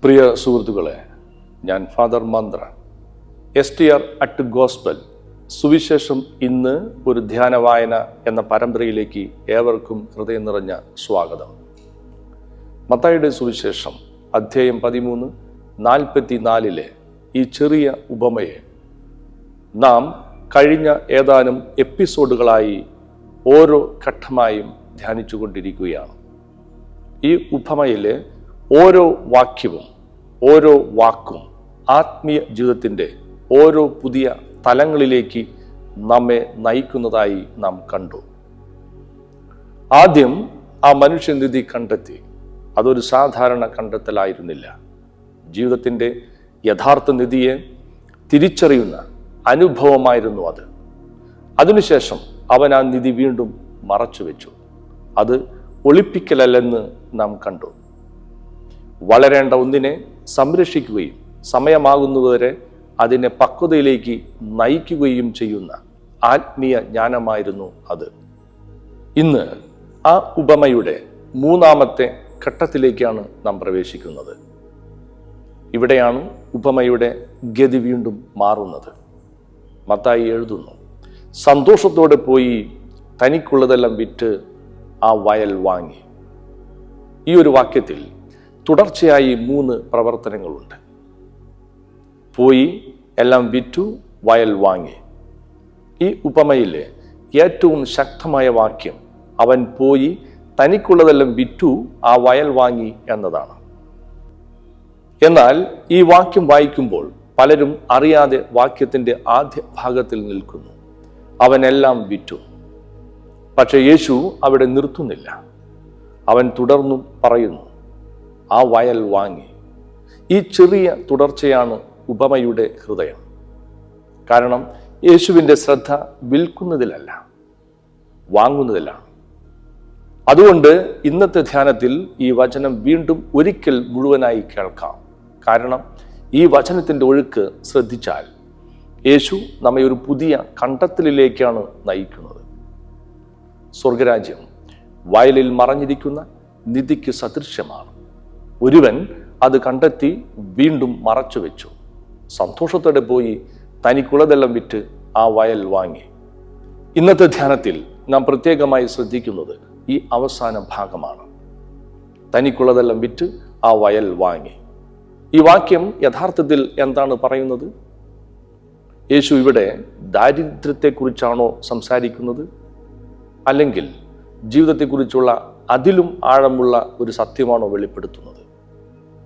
പ്രിയ സുഹൃത്തുക്കളെ, ഞാൻ father Mantra, STR at gospel സുവിശേഷം ഇന്ന് ഒരു ധ്യാന വായന എന്ന പരമ്പരയിലേക്ക് ഏവർക്കും ഹൃദയം നിറഞ്ഞ സ്വാഗതം. മത്തായിയുടെ സുവിശേഷം അധ്യായം 13:44 ഈ ചെറിയ ഉപമയെ നാം കഴിഞ്ഞ ഏതാനും എപ്പിസോഡുകളായി ഓരോ ഘട്ടമായും ധ്യാനിച്ചു കൊണ്ടിരിക്കുകയാണ്. ഈ ഉപമയിലെ ഓരോ വാക്യവും ഓരോ വാക്കും ആത്മീയ ജീവിതത്തിൻ്റെ ഓരോ പുതിയ തലങ്ങളിലേക്ക് നമ്മെ നയിക്കുന്നതായി നാം കണ്ടു. ആദ്യം ആ മനുഷ്യനിധി കണ്ടെത്തി. അതൊരു സാധാരണ കണ്ടെത്തലായിരുന്നില്ല. ജീവിതത്തിൻ്റെ യഥാർത്ഥ നിധിയെ തിരിച്ചറിയുന്ന അനുഭവമായിരുന്നു അത്. അതിനുശേഷം അവൻ ആ നിധി വീണ്ടും മറച്ചു വെച്ചു. അത് ഒളിപ്പിക്കലല്ലെന്ന് നാം കണ്ടു. വളരേണ്ട ഒന്നിനെ സംരക്ഷിക്കുകയും സമയമാകുന്നതുവരെ അതിനെ പക്വതയിലേക്ക് നയിക്കുകയും ചെയ്യുന്ന ആത്മീയ ജ്ഞാനമായിരുന്നു അത്. ഇന്ന് ആ ഉപമയുടെ മൂന്നാമത്തെ ഘട്ടത്തിലേക്കാണ് നാം പ്രവേശിക്കുന്നത്. ഇവിടെയാണ് ഉപമയുടെ ഗതി വീണ്ടും മാറുന്നത്. മത്തായി എഴുതുന്നു, സന്തോഷത്തോടെ പോയി തനിക്കുള്ളതെല്ലാം വിറ്റ് ആ വയൽ വാങ്ങി. ഈ ഒരു വാക്യത്തിൽ തുടർച്ചയായി 3 പ്രവർത്തനങ്ങളുണ്ട്. പോയി, എല്ലാം വിറ്റു, വയൽ വാങ്ങി. ഈ ഉപമയിലെ ഏറ്റവും ശക്തമായ വാക്യം അവൻ പോയി തനിക്കുള്ളതെല്ലാം വിറ്റു ആ വയൽ വാങ്ങി എന്നതാണ്. എന്നാൽ ഈ വാക്യം വായിക്കുമ്പോൾ പലരും അറിയാതെ വാക്യത്തിൻ്റെ ആദ്യ ഭാഗത്തിൽ നിൽക്കുന്നു. അവനെല്ലാം വിറ്റു. പക്ഷെ യേശു അവിടെ നിർത്തുന്നില്ല. അവൻ തുടർന്നും പറയുന്നു, ആ വയൽ വാങ്ങി. ഈ ചെറിയ തുടർച്ചയാണ് ഉപമയുടെ ഹൃദയം. കാരണം യേശുവിൻ്റെ ശ്രദ്ധ വിൽക്കുന്നതിലല്ല, വാങ്ങുന്നതിലാണ്. അതുകൊണ്ട് ഇന്നത്തെ ധ്യാനത്തിൽ ഈ വചനം വീണ്ടും ഒരിക്കൽ മുഴുവനായി കേൾക്കാം. കാരണം ഈ വചനത്തിൻ്റെ ഒഴുക്ക് ശ്രദ്ധിച്ചാൽ യേശു നമ്മെ ഒരു പുതിയ കണ്ടെത്തലിലേക്കാണ് നയിക്കുന്നത്. സ്വർഗരാജ്യം വയലിൽ മറഞ്ഞിരിക്കുന്ന നിധിക്ക് സദൃശ്യമാണ്. ഒരുവൻ അത് കണ്ടെത്തി വീണ്ടും മറച്ചു വെച്ചു. സന്തോഷത്തോടെ പോയി തനിക്കുള്ളതെല്ലാം വിറ്റ് ആ വയൽ വാങ്ങി. ഇന്നത്തെ ധ്യാനത്തിൽ നാം പ്രത്യേകമായി ശ്രദ്ധിക്കുന്നത് ഈ അവസാന ഭാഗമാണ്. തനിക്കുള്ളതെല്ലാം വിറ്റ് ആ വയൽ വാങ്ങി. ഈ വാക്യം യഥാർത്ഥത്തിൽ എന്താണ് പറയുന്നത്? യേശു ഇവിടെ ദാരിദ്ര്യത്തെക്കുറിച്ചാണോ സംസാരിക്കുന്നത്? അല്ലെങ്കിൽ ജീവിതത്തെക്കുറിച്ചുള്ള അതിലും ആഴമുള്ള ഒരു സത്യമാണോ വെളിപ്പെടുത്തുന്നത്?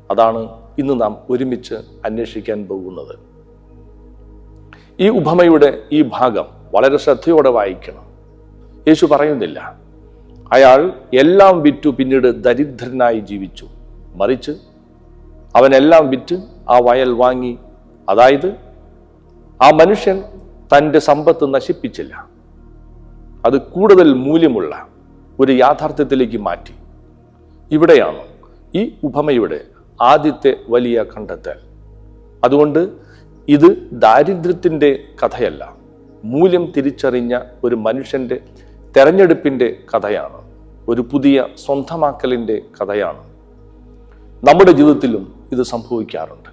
അതാണ് ഇന്ന് നാം ഒരുമിച്ച് അന്വേഷിക്കാൻ പോകുന്നത്. ഈ ഉപമയുടെ ഈ ഭാഗം വളരെ ശ്രദ്ധയോടെ വായിക്കണം. യേശു പറയുന്നില്ല അയാൾ എല്ലാം വിറ്റു പിന്നീട് ദരിദ്രനായി ജീവിച്ചു. മറിച്ച് അവനെല്ലാം വിറ്റ് ആ വയൽ വാങ്ങി. അതായത് ആ മനുഷ്യൻ തൻ്റെ സമ്പത്ത് നശിപ്പിച്ചില്ല. അത് കൂടുതൽ മൂല്യമുള്ള ഒരു യാഥാർത്ഥ്യത്തിലേക്ക് മാറ്റി. ഇവിടെയാണ് ഈ ഉപമയുടെ ആദ്യത്തെ വലിയ കണ്ടെത്തൽ. അതുകൊണ്ട് ഇത് ദാരിദ്ര്യത്തിൻ്റെ കഥയല്ല, മൂല്യം തിരിച്ചറിഞ്ഞ ഒരു മനുഷ്യൻ്റെ തെരഞ്ഞെടുപ്പിൻ്റെ കഥയാണ്. ഒരു പുതിയ സ്വന്തമാക്കലിൻ്റെ കഥയാണ്. നമ്മുടെ ജീവിതത്തിലും ഇത് സംഭവിക്കാറുണ്ട്.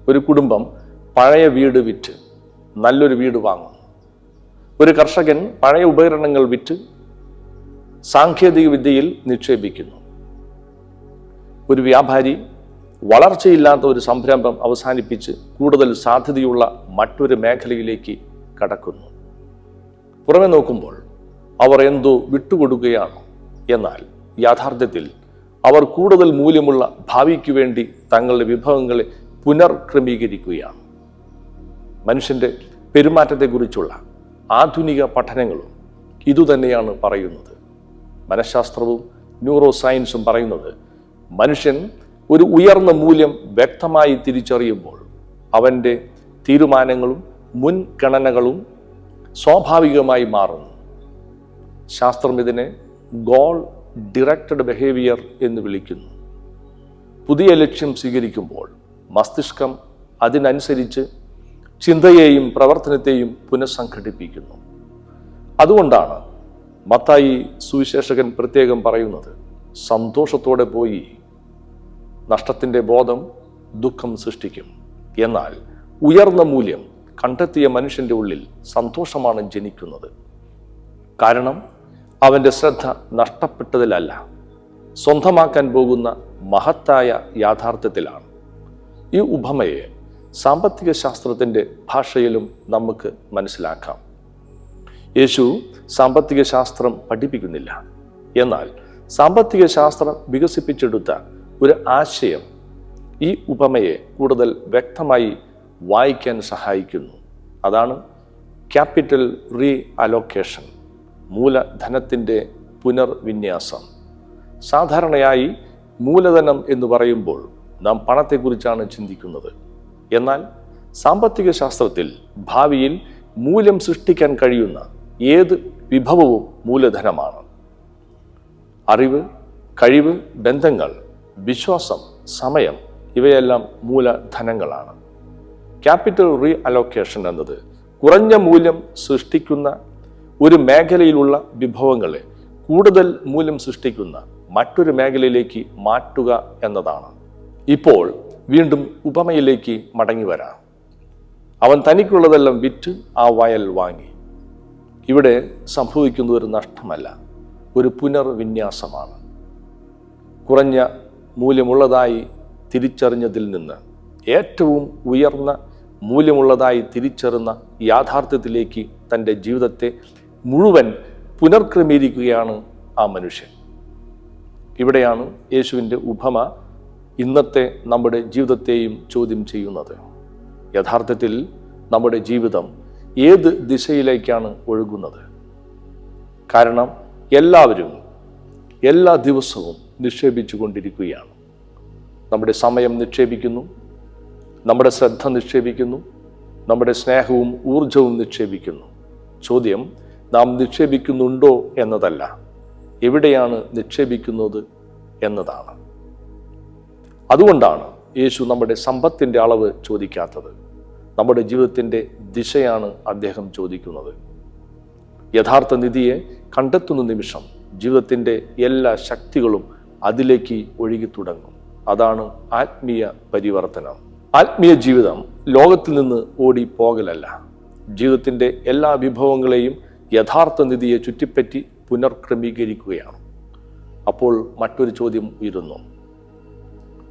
ഒരു കുടുംബം പഴയ വീട് വിറ്റ് നല്ലൊരു വീട് വാങ്ങുന്നു. ഒരു കർഷകൻ പഴയ ഉപകരണങ്ങൾ വിറ്റ് സാങ്കേതിക വിദ്യയിൽ നിക്ഷേപിക്കുന്നു. ഒരു വ്യാപാരി വളർച്ചയില്ലാത്ത ഒരു സംരംഭം അവസാനിപ്പിച്ച് കൂടുതൽ സാധ്യതയുള്ള മറ്റൊരു മേഖലയിലേക്ക് കടക്കുന്നു. പുറമെ നോക്കുമ്പോൾ അവർ എന്തോ വിട്ടുകൊടുക്കുകയാണ്. എന്നാൽ യാഥാർത്ഥ്യത്തിൽ അവർ കൂടുതൽ മൂല്യമുള്ള ഭാവിക്ക് വേണ്ടി തങ്ങളുടെ വിഭവങ്ങളെ പുനർക്രമീകരിക്കുകയാണ്. മനുഷ്യൻ്റെ പെരുമാറ്റത്തെക്കുറിച്ചുള്ള ആധുനിക പഠനങ്ങളും ഇതുതന്നെയാണ് പറയുന്നത്. മനഃശാസ്ത്രവും ന്യൂറോ സയൻസും പറയുന്നത് മനുഷ്യൻ ഒരു ഉയർന്ന മൂല്യം വ്യക്തമായി തിരിച്ചറിയുമ്പോൾ അവൻ്റെ തീരുമാനങ്ങളും മുൻഗണനകളും സ്വാഭാവികമായി മാറുന്നു. ശാസ്ത്രം ഇതിനെ ഗോൾ ഡിറക്റ്റഡ് ബിഹേവിയർ എന്ന് വിളിക്കുന്നു. പുതിയ ലക്ഷ്യം സ്വീകരിക്കുമ്പോൾ മസ്തിഷ്കം അതിനനുസരിച്ച് ചിന്തയെയും പ്രവർത്തനത്തെയും പുനഃസംഘടിപ്പിക്കുന്നു. അതുകൊണ്ടാണ് മത്തായി സുവിശേഷകൻ പ്രത്യേകം പറയുന്നത്, സന്തോഷത്തോടെ പോയി നഷ്ടത്തിൻ്റെ ബോധം ദുഃഖം സൃഷ്ടിക്കും. എന്നാൽ ഉയർന്ന മൂല്യം കണ്ടെത്തിയ മനുഷ്യൻ്റെ ഉള്ളിൽ സന്തോഷമാണ് ജനിക്കുന്നത്. കാരണം അവൻ്റെ ശ്രദ്ധ നഷ്ടപ്പെട്ടതിലല്ല, സ്വന്തമാക്കാൻ പോകുന്ന മഹത്തായ യാഥാർത്ഥ്യത്തിലാണ്. ഈ ഉപമയെ സാമ്പത്തിക ശാസ്ത്രത്തിൻ്റെ ഭാഷയിലും നമുക്ക് മനസ്സിലാക്കാം. യേശു സാമ്പത്തിക ശാസ്ത്രം പഠിപ്പിക്കുന്നില്ല. എന്നാൽ സാമ്പത്തിക ശാസ്ത്രം വികസിപ്പിച്ചെടുത്ത ഒരു ആശയം ഈ ഉപമയെ കൂടുതൽ വ്യക്തമായി വായിക്കാൻ സഹായിക്കുന്നു. അതാണ് ക്യാപിറ്റൽ റീ അലോക്കേഷൻ, മൂലധനത്തിൻ്റെ പുനർവിന്യാസം. സാധാരണയായി മൂലധനം എന്ന് പറയുമ്പോൾ നാം പണത്തെക്കുറിച്ചാണ് ചിന്തിക്കുന്നത്. എന്നാൽ സാമ്പത്തിക ശാസ്ത്രത്തിൽ ഭാവിയിൽ മൂല്യം സൃഷ്ടിക്കാൻ കഴിയുന്ന ഏത് വിഭവവും മൂലധനമാണ്. അറിവ്, കഴിവ്, ബന്ധങ്ങൾ, വിശ്വാസം, സമയം ഇവയെല്ലാം മൂലധനങ്ങളാണ്. ക്യാപിറ്റൽ റീ അലോക്കേഷൻ എന്നത് കുറഞ്ഞ മൂല്യം സൃഷ്ടിക്കുന്ന ഒരു മേഖലയിലുള്ള വിഭവങ്ങളെ കൂടുതൽ മൂല്യം സൃഷ്ടിക്കുന്ന മറ്റൊരു മേഖലയിലേക്ക് മാറ്റുക എന്നതാണ്. ഇപ്പോൾ വീണ്ടും ഉപമയിലേക്ക് മടങ്ങി വരാം. അവൻ തനിക്കുള്ളതെല്ലാം വിറ്റ് ആ വയൽ വാങ്ങി. ഇവിടെ സംഭവിക്കുന്ന ഒരു നഷ്ടമല്ല, ഒരു പുനർവിന്യാസമാണ്. കുറഞ്ഞ മൂല്യമുള്ളതായി തിരിച്ചറിഞ്ഞതിൽ നിന്ന് ഏറ്റവും ഉയർന്ന മൂല്യമുള്ളതായി തിരിച്ചറിഞ്ഞ യാഥാർത്ഥ്യത്തിലേക്ക് തൻ്റെ ജീവിതത്തെ മുഴുവൻ പുനർക്രമീകരിക്കുകയാണ് ആ മനുഷ്യൻ. ഇവിടെയാണ് യേശുവിൻ്റെ ഉപമ ഇന്നത്തെ നമ്മുടെ ജീവിതത്തെയും ചോദ്യം ചെയ്യുന്നത്. യഥാർത്ഥത്തിൽ നമ്മുടെ ജീവിതം ഏത് ദിശയിലേക്കാണ് ഒഴുകുന്നത്? കാരണം എല്ലാവരും എല്ലാ ദിവസവും നിക്ഷേപിച്ചു കൊണ്ടിരിക്കുകയാണ്. നമ്മുടെ സമയം നിക്ഷേപിക്കുന്നു, നമ്മുടെ ശ്രദ്ധ നിക്ഷേപിക്കുന്നു, നമ്മുടെ സ്നേഹവും ഊർജവും നിക്ഷേപിക്കുന്നു. ചോദ്യം നാം നിക്ഷേപിക്കുന്നുണ്ടോ എന്നതല്ല, എവിടെയാണ് നിക്ഷേപിക്കുന്നത് എന്നതാണ്. അതുകൊണ്ടാണ് യേശു നമ്മുടെ സമ്പത്തിൻ്റെ അളവ് ചോദിക്കാത്തത്. നമ്മുടെ ജീവിതത്തിൻ്റെ ദിശയാണ് അദ്ദേഹം ചോദിക്കുന്നത്. യഥാർത്ഥ നിധിയെ കണ്ടെത്തുന്ന നിമിഷം ജീവിതത്തിൻ്റെ എല്ലാ ശക്തികളും അതിലേക്ക് ഒഴുകി തുടങ്ങും. അതാണ് ആത്മീയ പരിവർത്തനം. ആത്മീയ ജീവിതം ലോകത്തിൽ നിന്ന് ഓടി പോകലല്ല, ജീവിതത്തിൻ്റെ എല്ലാ വിഭവങ്ങളെയും യഥാർത്ഥ നിധിയെ ചുറ്റിപ്പറ്റി പുനർക്രമീകരിക്കുകയാണ്. അപ്പോൾ മറ്റൊരു ചോദ്യം ഉയരുന്നു.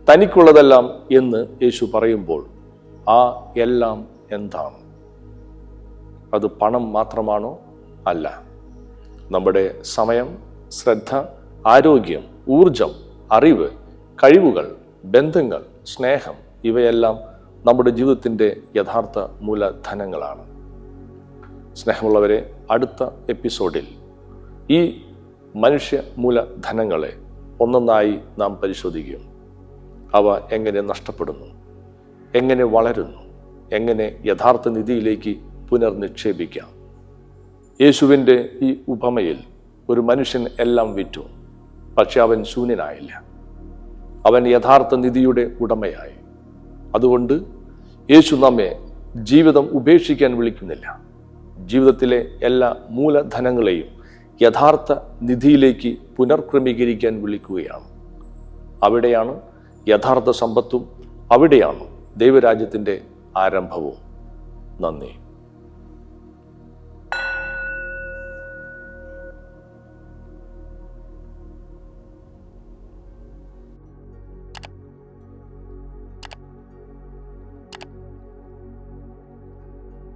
തനിക്കുള്ളതെല്ലാം എന്ന് യേശു പറയുമ്പോൾ ആ എല്ലാം എന്താണ്? അത് പണം മാത്രമാണോ? അല്ല. നമ്മുടെ സമയം, ശ്രദ്ധ, ആരോഗ്യം, ഊർജം, അറിവ്, കഴിവുകൾ, ബന്ധങ്ങൾ, സ്നേഹം ഇവയെല്ലാം നമ്മുടെ ജീവിതത്തിൻ്റെ യഥാർത്ഥ മൂലധനങ്ങളാണ്. സ്നേഹമുള്ളവരെ, അടുത്ത എപ്പിസോഡിൽ ഈ മനുഷ്യ മൂലധനങ്ങളെ ഒന്നൊന്നായി നാം പരിശോധിക്കും. അവ എങ്ങനെ നഷ്ടപ്പെടുന്നു, എങ്ങനെ വളരുന്നു, എങ്ങനെ യഥാർത്ഥ നിധിയിലേക്ക് പുനർനിക്ഷേപിക്കാം. യേശുവിൻ്റെ ഈ ഉപമയിൽ ഒരു മനുഷ്യൻ എല്ലാം വിറ്റു, പക്ഷെ അവൻ ശൂന്യനായില്ല. അവൻ യഥാർത്ഥ നിധിയുടെ ഉടമയായി. അതുകൊണ്ട് യേശു നമ്മെ ജീവിതം ഉപേക്ഷിക്കാൻ വിളിക്കുന്നില്ല. ജീവിതത്തിലെ എല്ലാ മൂലധനങ്ങളെയും യഥാർത്ഥ നിധിയിലേക്ക് പുനർക്രമീകരിക്കാൻ വിളിക്കുകയാണ്. അവിടെയാണ് യഥാർത്ഥ സമ്പത്തും, അവിടെയാണ് ദൈവരാജ്യത്തിൻ്റെ ആരംഭവും. നന്ദി.